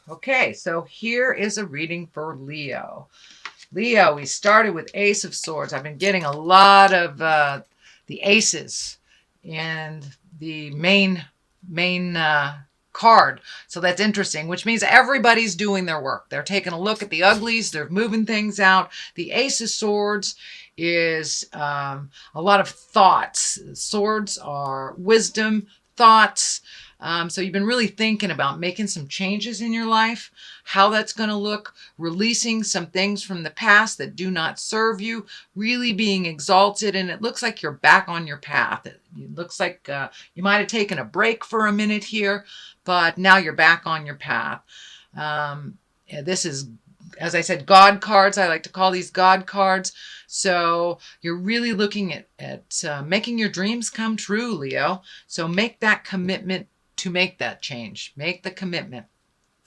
Okay, so here is a reading for Leo. Leo, we started with Ace of Swords. I've been getting a lot of the aces and the main card. So that's interesting, which means everybody's doing their work. They're taking a look at the uglies. They're moving things out. The Ace of Swords is a lot of thoughts. Swords are wisdom, thoughts. So you've been really thinking about making some changes in your life, how that's going to look, releasing some things from the past that do not serve you, really being exalted. And it looks like you're back on your path. It looks like you might have taken a break for a minute here, but now you're back on your path. This is, as I said, God cards. I like to call these God cards. So you're really looking at making your dreams come true, Leo. So make that commitment to make that change. Make the commitment.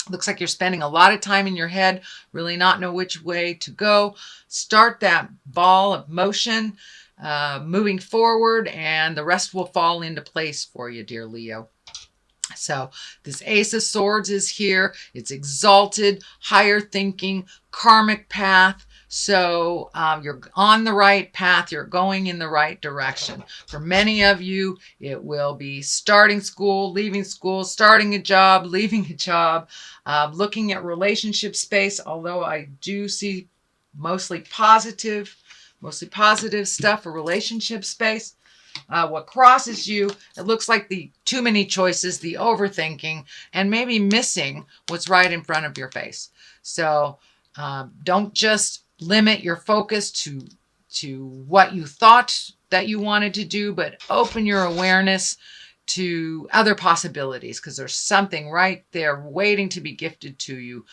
Looks like you're spending a lot of time in your head, really not know which way to go. Start that ball of motion, moving forward, and the rest will fall into place for you, dear Leo. So this Ace of Swords is here. It's exalted, higher thinking, karmic path. So you're on the right path. You're going in the right direction. For many of you, it will be starting school, leaving school, starting a job, leaving a job, looking at relationship space, although I do see mostly positive stuff for relationship space. What crosses you, it looks like the too many choices, the overthinking, and maybe missing what's right in front of your face. So don't just limit your focus to what you thought that you wanted to do, but open your awareness to other possibilities, because there's something right there waiting to be gifted to you.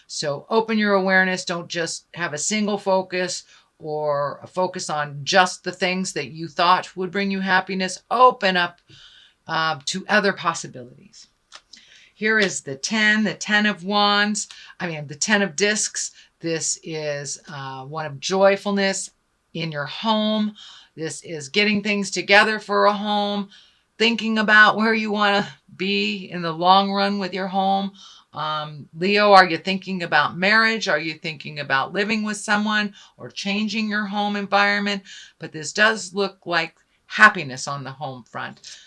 So open your awareness. Don't just have a single focus or a focus on just the things that you thought would bring you happiness. Open up to other possibilities. Here is the 10 of wands. The 10 of discs. This is one of joyfulness in your home. This is getting things together for a home, thinking about where you want to be in the long run with your home. Leo, are you thinking about marriage? Are you thinking about living with someone or changing your home environment? But this does look like happiness on the home front.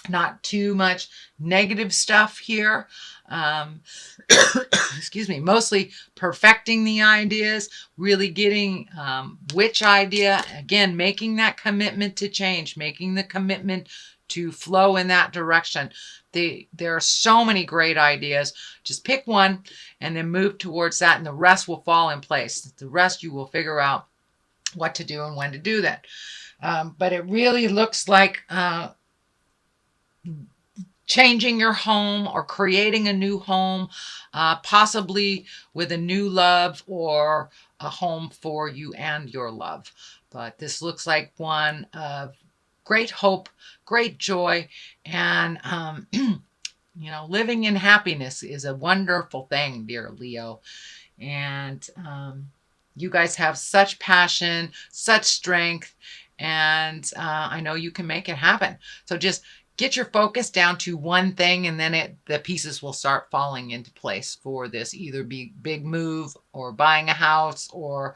Not too much negative stuff here. Excuse me, mostly perfecting the ideas, really getting which idea, again, making that commitment to change, making the commitment to flow in that direction. There are so many great ideas. Just pick one and then move towards that, and the rest will fall in place. The rest you will figure out what to do and when to do that. But it really looks like changing your home or creating a new home, possibly with a new love or a home for you and your love. But this looks like one of great hope, great joy, and living in happiness is a wonderful thing, dear Leo. And you guys have such passion, such strength, and I know you can make it happen. So just get your focus down to one thing, and then the pieces will start falling into place for this either big move or buying a house or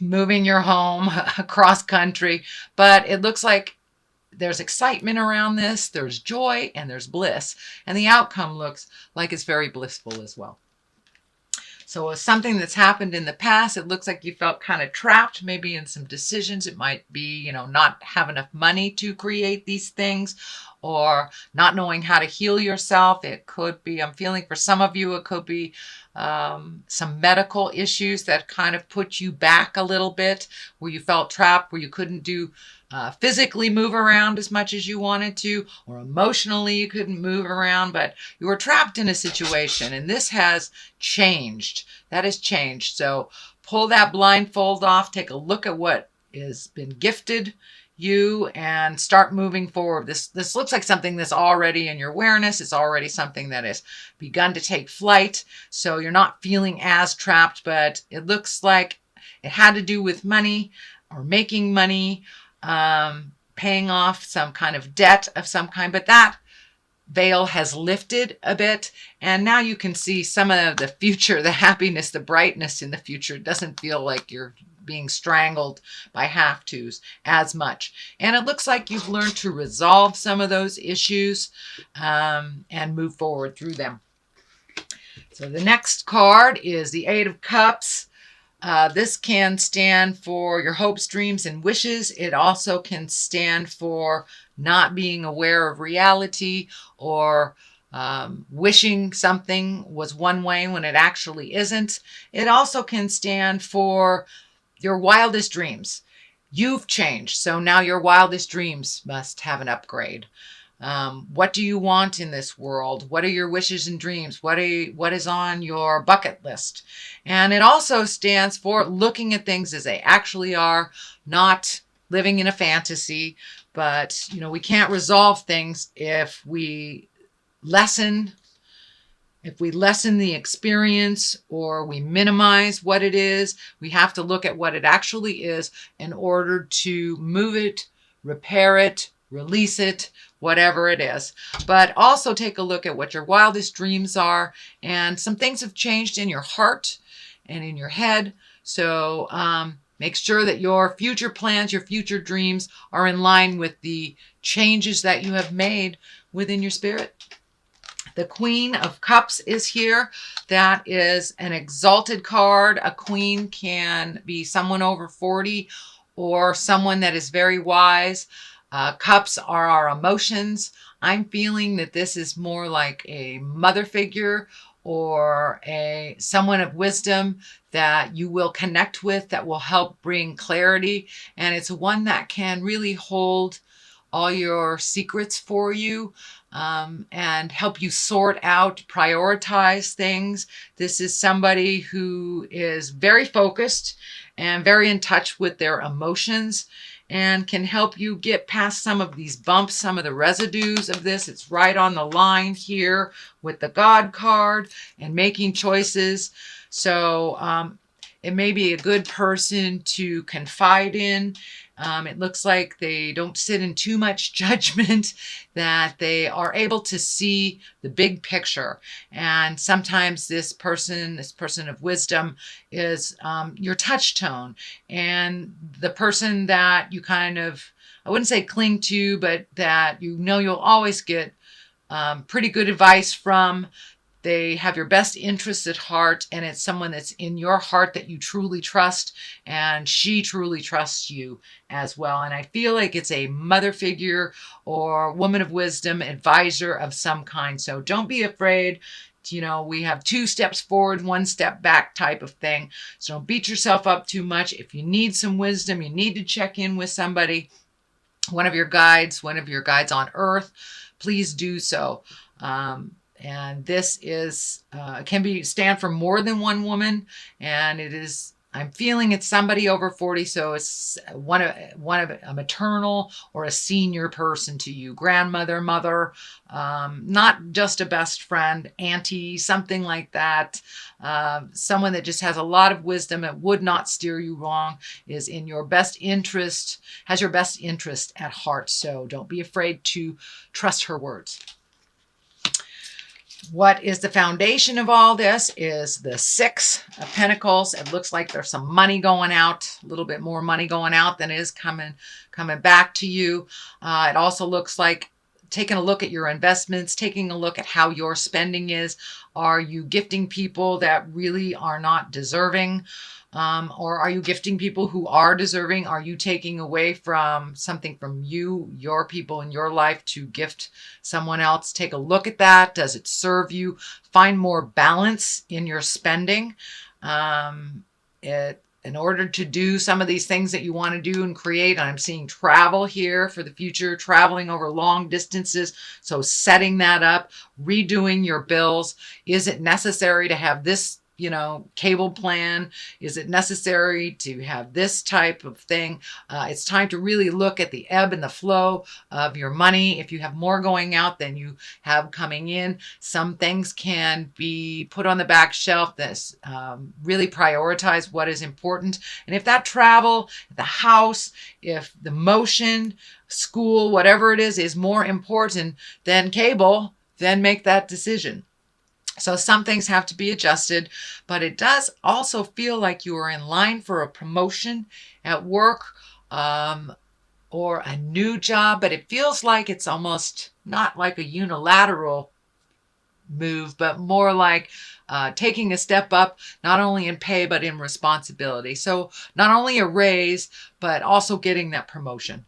moving your home across country. But it looks like there's excitement around this, there's joy, and there's bliss. And the outcome looks like it's very blissful as well. So it's something that's happened in the past. It looks like you felt kind of trapped maybe in some decisions. It might be, not have enough money to create these things, or not knowing how to heal yourself. It could be, I'm feeling for some of you, it could be some medical issues that kind of put you back a little bit, where you felt trapped, where you couldn't physically move around as much as you wanted to, or emotionally you couldn't move around, but you were trapped in a situation, and this has changed. That has changed. So pull that blindfold off, take a look at what has been gifted you, and start moving forward. This looks like something that's already in your awareness. It's already something that has begun to take flight. So you're not feeling as trapped, but it looks like it had to do with money or making money, paying off some kind of debt of some kind. But that veil has lifted a bit, and now you can see some of the future, the happiness, the brightness in the future. It doesn't feel like you're being strangled by have-tos as much. And it looks like you've learned to resolve some of those issues and move forward through them. So the next card is the Eight of Cups. This can stand for your hopes, dreams, and wishes. It also can stand for not being aware of reality, or wishing something was one way when it actually isn't. It also can stand for your wildest dreams. You've changed, so now your wildest dreams must have an upgrade. What do you want in this world? What are your wishes and dreams? What is on your bucket list? And it also stands for looking at things as they actually are, not living in a fantasy. But, we can't resolve things if we lessen the experience, or we minimize what it is. We have to look at what it actually is in order to move it, repair it, release it, whatever it is. But also take a look at what your wildest dreams are. And some things have changed in your heart and in your head. So make sure that your future plans, your future dreams are in line with the changes that you have made within your spirit. The Queen of Cups is here. That is an exalted card. A queen can be someone over 40 or someone that is very wise. Cups are our emotions. I'm feeling that this is more like a mother figure or someone of wisdom that you will connect with, that will help bring clarity. And it's one that can really hold all your secrets for you and help you sort out, prioritize things. This is somebody who is very focused and very in touch with their emotions, and can help you get past some of these bumps, some of the residues of this. It's right on the line here with the God card and making choices. So it may be a good person to confide in. It looks like they don't sit in too much judgment, that they are able to see the big picture. And sometimes this person of wisdom is your touch tone, and the person that you kind of, I wouldn't say cling to, but that you'll always get pretty good advice from. They have your best interests at heart, and it's someone that's in your heart that you truly trust, and she truly trusts you as well. And I feel like it's a mother figure or woman of wisdom, advisor of some kind. So don't be afraid. We have 2 steps forward, 1 step back type of thing. So don't beat yourself up too much. If you need some wisdom, you need to check in with somebody, one of your guides on earth, please do so. And this is can stand for more than one woman, and I'm feeling it's somebody over 40, so it's one of a maternal or a senior person to you, grandmother, mother, not just a best friend, auntie, something like that. Someone that just has a lot of wisdom and would not steer you wrong, is in your best interest, has your best interest at heart. So don't be afraid to trust her words. What is the foundation of all this is the 6 of Pentacles. It looks like there's some money going out, a little bit more money going out than is coming back to you. It also looks like taking a look at your investments, taking a look at how your spending is. Are you gifting people that really are not deserving? Or are you gifting people who are deserving? Are you taking away from something from your people in your life to gift someone else? Take a look at that. Does it serve you? Find more balance in your spending. In order to do some of these things that you want to do and create, I'm seeing travel here for the future, traveling over long distances. So setting that up, redoing your bills. Is it necessary to have this cable plan? Is it necessary to have this type of thing? It's time to really look at the ebb and the flow of your money. If you have more going out than you have coming in, some things can be put on the back shelf. This really prioritize what is important. And if that travel, the house, if the motion, school, whatever it is more important than cable, then make that decision. So some things have to be adjusted, but it does also feel like you are in line for a promotion at work, or a new job, but it feels like it's almost not like a unilateral move, but more like taking a step up, not only in pay, but in responsibility. So not only a raise, but also getting that promotion.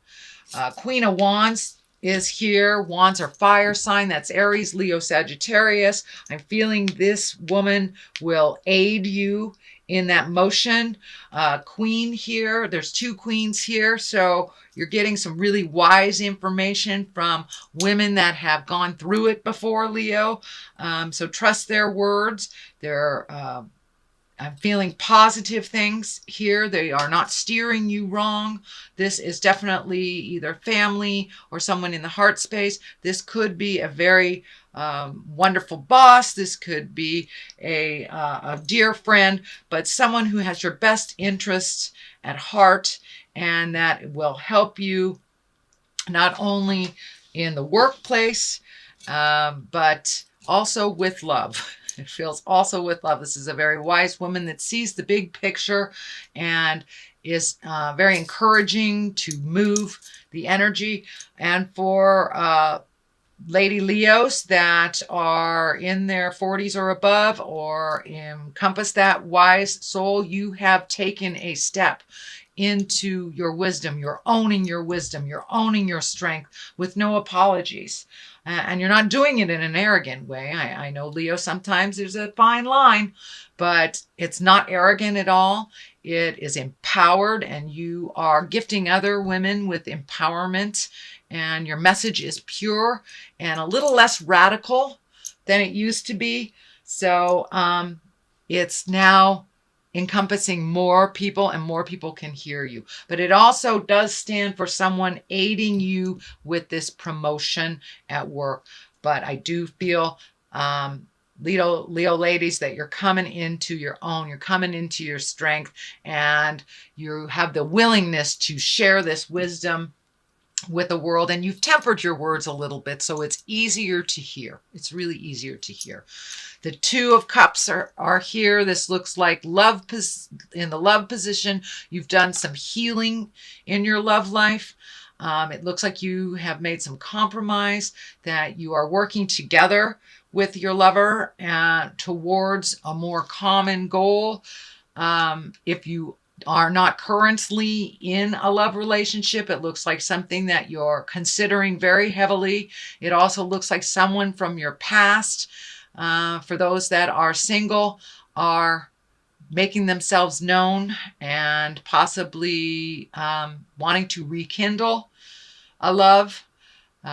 Queen of Wands is here. Wands are fire sign. That's Aries, Leo, Sagittarius. I'm feeling this woman will aid you in that motion. Queen here. There's two queens here. So you're getting some really wise information from women that have gone through it before, Leo. So trust their words. I'm feeling positive things here. They are not steering you wrong. This is definitely either family or someone in the heart space. This could be a very wonderful boss. This could be a dear friend, but someone who has your best interests at heart and that will help you not only in the workplace, but also with love. It feels also with love. This is a very wise woman that sees the big picture and is very encouraging to move the energy. And for Lady Leos that are in their 40s or above or encompass that wise soul, you have taken a step into your wisdom. You're owning your wisdom. You're owning your strength with no apologies. And you're not doing it in an arrogant way. I know, Leo, sometimes there's a fine line, but it's not arrogant at all. It is empowered, and you are gifting other women with empowerment, and your message is pure and a little less radical than it used to be. So it's now encompassing more people, and more people can hear you. But it also does stand for someone aiding you with this promotion at work. But I do feel, Leo ladies, that you're coming into your own. You're coming into your strength, and you have the willingness to share this wisdom with the world, and you've tempered your words a little bit, so it's easier to hear. It's really easier to hear. The Two of Cups are here. This looks like love in the love position. You've done some healing in your love life. It looks like you have made some compromise, that you are working together with your lover towards a more common goal. If you are not currently in a love relationship, it looks like something that you're considering very heavily. It also looks like someone from your past, for those that are single, are making themselves known and possibly wanting to rekindle a love.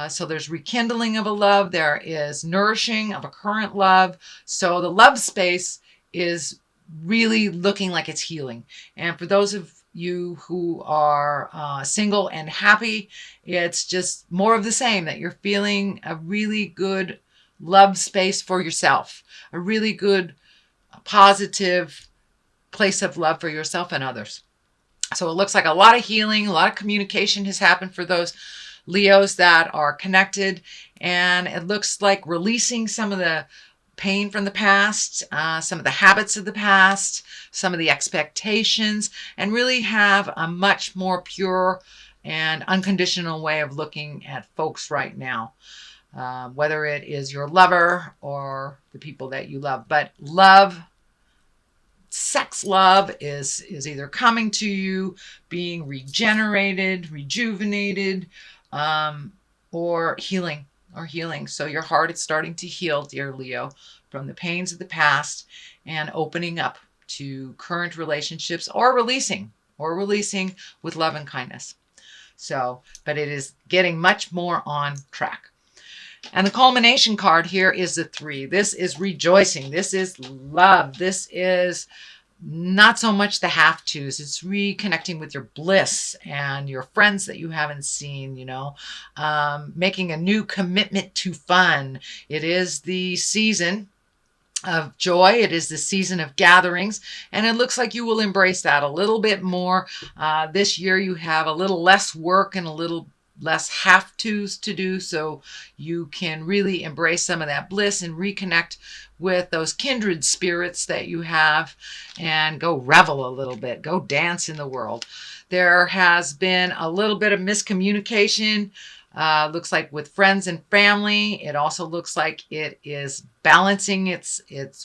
So there's rekindling of a love. There is nourishing of a current love. So the love space is really looking like it's healing. And for those of you who are single and happy, it's just more of the same, that you're feeling a really good love space for yourself, a really good positive place of love for yourself and others. So it looks like a lot of healing, a lot of communication has happened for those Leos that are connected, and it looks like releasing some of the pain from the past, some of the habits of the past, some of the expectations, and really have a much more pure and unconditional way of looking at folks right now, whether it is your lover or the people that you love. But love, sex love is either coming to you, being regenerated, rejuvenated, or healing. So your heart is starting to heal, dear Leo, from the pains of the past and opening up to current relationships, or releasing with love and kindness. So, but it is getting much more on track. And the culmination card here is the 3. This is rejoicing. This is love. This is not so much the have-tos. It's reconnecting with your bliss and your friends that you haven't seen, making a new commitment to fun. It is the season of joy. It is the season of gatherings, and it looks like you will embrace that a little bit more. This year you have a little less work and a little less have-tos to do, so you can really embrace some of that bliss and reconnect with those kindred spirits that you have and go revel a little bit, go dance in the world. There has been a little bit of miscommunication. Looks like with friends and family. It also looks like it is balancing its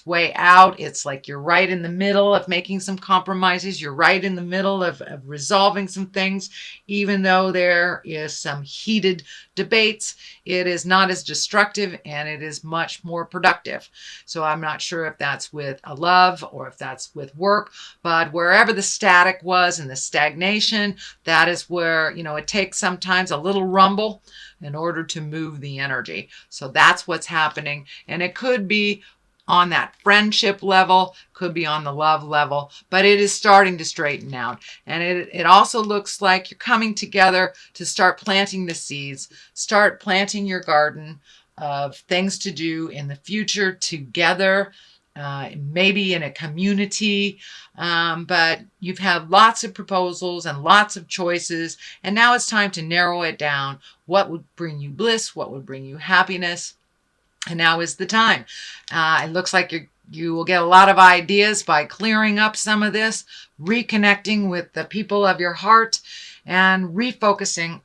way out. It's like you're right in the middle of making some compromises. You're right in the middle of resolving some things. Even though there is some heated debates, it is not as destructive and it is much more productive. So I'm not sure if that's with a love or if that's with work, but wherever the static was and the stagnation, that is where, it takes sometimes a little rumble in order to move the energy. So that's what's happening. And it could be on that friendship level, could be on the love level, but it is starting to straighten out. And it also looks like you're coming together to start planting the seeds, start planting your garden of things to do in the future together, maybe in a community, but you've had lots of proposals and lots of choices, and now it's time to narrow it down. What would bring you bliss? What would bring you happiness? And now is the time. It looks like you will get a lot of ideas by clearing up some of this, reconnecting with the people of your heart, and refocusing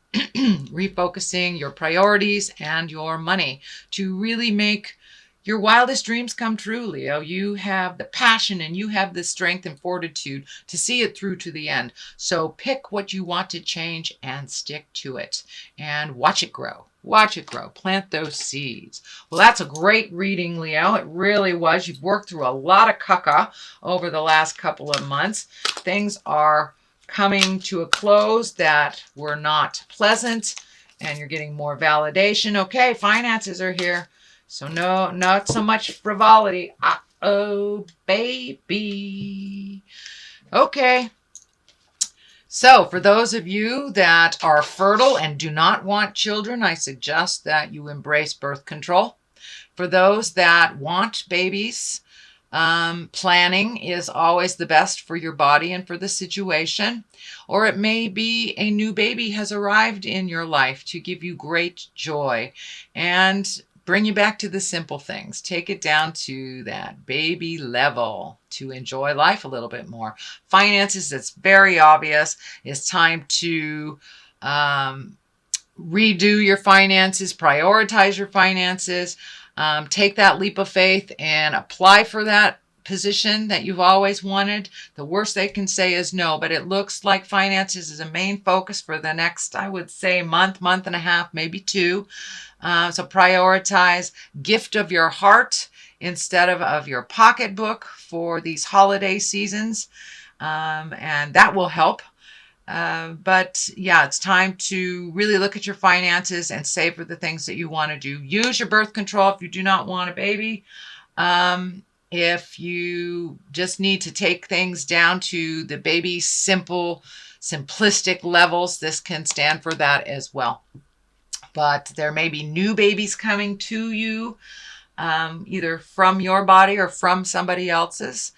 your priorities and your money to really make your wildest dreams come true, Leo. You have the passion and you have the strength and fortitude to see it through to the end. So pick what you want to change and stick to it and watch it grow. Watch it grow. Plant those seeds. Well, that's a great reading, Leo. It really was. You've worked through a lot of caca over the last couple of months. Things are coming to a close that were not pleasant, and you're getting more validation. Okay, finances are here. So no, not so much frivolity. Uh-oh, baby. Okay. So for those of you that are fertile and do not want children, I suggest that you embrace birth control. For those that want babies, planning is always the best for your body and for the situation. Or it may be a new baby has arrived in your life to give you great joy and bring you back to the simple things. Take it down to that baby level to enjoy life a little bit more. Finances, it's very obvious. It's time to redo your finances, prioritize your finances, take that leap of faith and apply for that position that you've always wanted. The worst they can say is no, but it looks like finances is a main focus for the next, I would say, month and a half, maybe 2. So prioritize gift of your heart instead of your pocketbook for these holiday seasons. And that will help. But yeah, it's time to really look at your finances and save for the things that you want to do. Use your birth control if you do not want a baby. If you just need to take things down to the baby simplistic levels, this can stand for that as well. But there may be new babies coming to you, either from your body or from somebody else's.